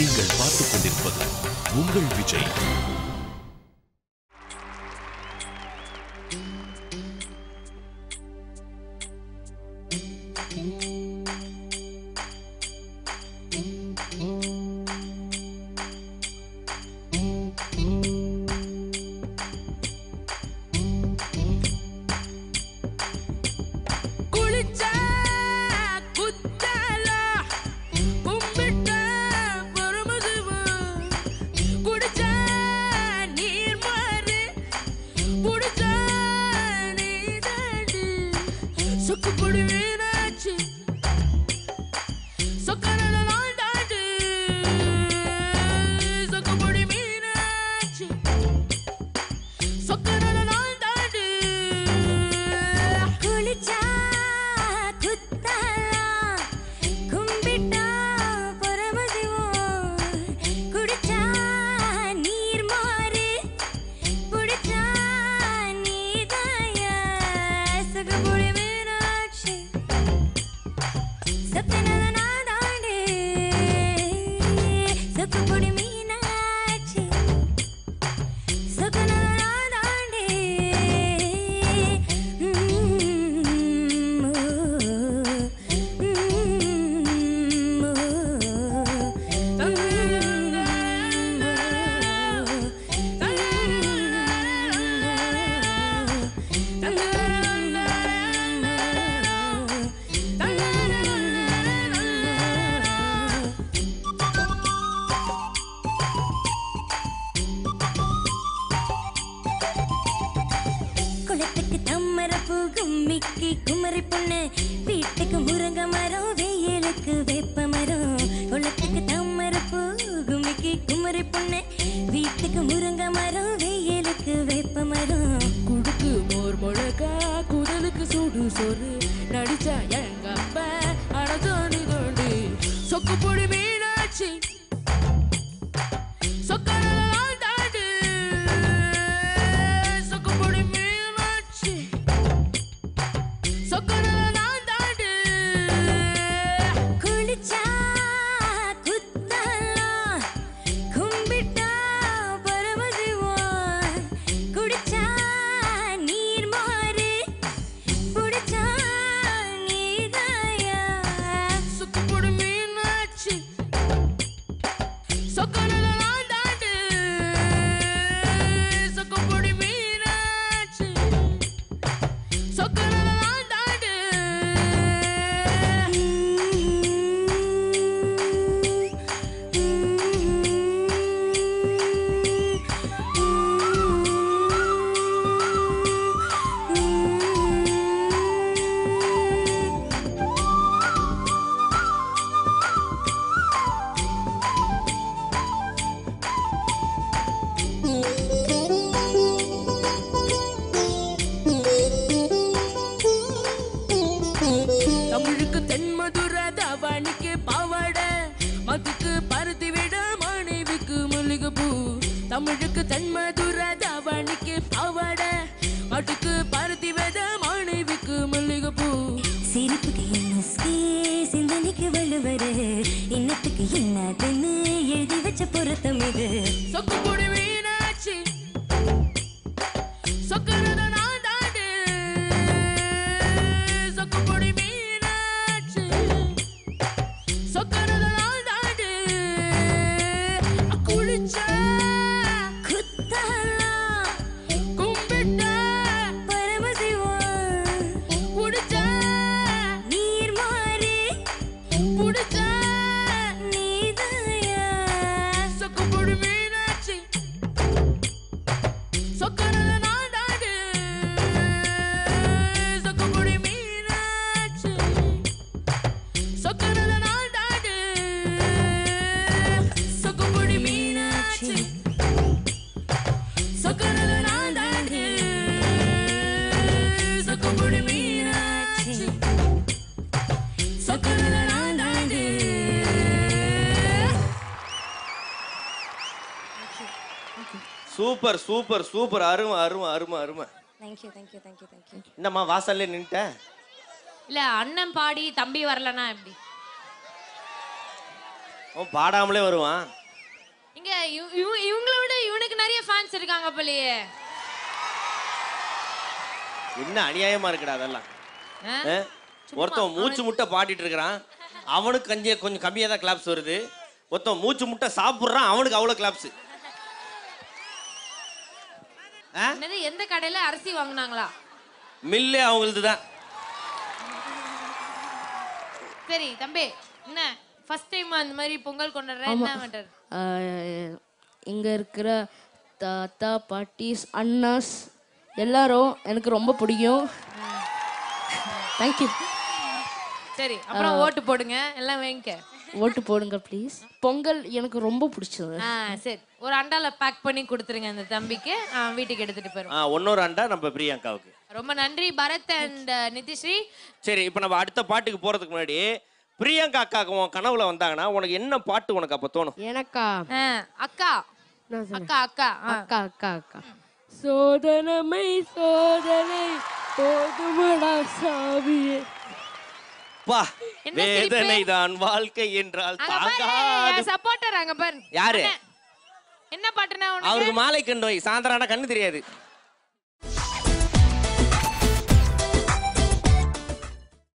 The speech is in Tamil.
நீங்கள் பார்த்துக் கொண்டிருப்பது உங்கள் விஜய். சூப்பர் சூப்பர் சூப்பர் அருமை அருமை அருமை அருமை. Thank you thank you thank you thank you. என்னம்மா வாசல்ல நின்னுட்ட? இல்ல அண்ணன் பாடி தம்பி வரலனா எப்படி? அவன் பாடாமலே வருவான். இங்க இவங்கள விட இவனுக்கு நிறைய ஃபேன்ஸ் இருக்காங்க போலயே. என்ன அநியாயமா இருக்குடா அதெல்லாம். ஒருத்தன் மூச்சு முட்டை பாடிட்டு இருக்கிறான், அவனுக்கு கொஞ்சம் கம்மியா தான் கிளாப்ஸ் வருது. ஒருத்தன் மூச்சு முட்டை சாப்பிடுறான், அவனுக்கு அவ்வளவு கிளாப்ஸ். என்னது எந்த கடையில அரிசி வாங்குனாங்களா? மில்லே அவங்களது தான். சரி தம்பி, என்ன ஃபர்ஸ்ட் டைம் அந்த மாதிரி பொங்கல் கொண்டாடுற என்ன மேட்டர்? இங்க இருக்கிற தாத்தா பாட்டிஸ் அண்ணாஸ் எல்லாரும் எனக்கு ரொம்ப பிடிக்கும். தேங்க்யூ. சரி, அப்புறம் ஓட்டு போடுங்க, எல்லாம் வைங்க. ஓட்டு போடுங்க ப்ளீஸ். பொங்கல் எனக்கு ரொம்ப பிடிச்சது. சரி, ஒரு அண்டால பேக் பண்ணி கொடுத்துருங்க அந்த தம்பிக்கு, வீட்டுக்கு எடுத்துட்டு போயிடும். இன்னொரு அண்டா நம்ம பிரியங்காவுக்கு. ரொம்ப நன்றி பரத் அண்ட் நிதிஸ்ரீ. சரி, இப்போ நம்ம அடுத்த பாட்டுக்கு போறதுக்கு முன்னாடி பிரியங்கா அக்காக்கு உன் கனவுல வந்தாங்கன்னா உனக்கு என்ன பாட்டு உனக்கு அப்ப தோணும்? எனக்கா? அக்கா அக்கா அக்கா அக்கா அக்கா அக்கா. சோதனை சோதனை போதுமடா சாவியே. பா, வேதனை தான் வாழ்க்கை என்றால் தாங்காது. சப்போர்ட்டர் அங்க பாரு. யாரு? என்ன பாட்டுனா? அவருக்கு மாலை கண்டு வை, சாயந்தரம் கண்ணு தெரியாது.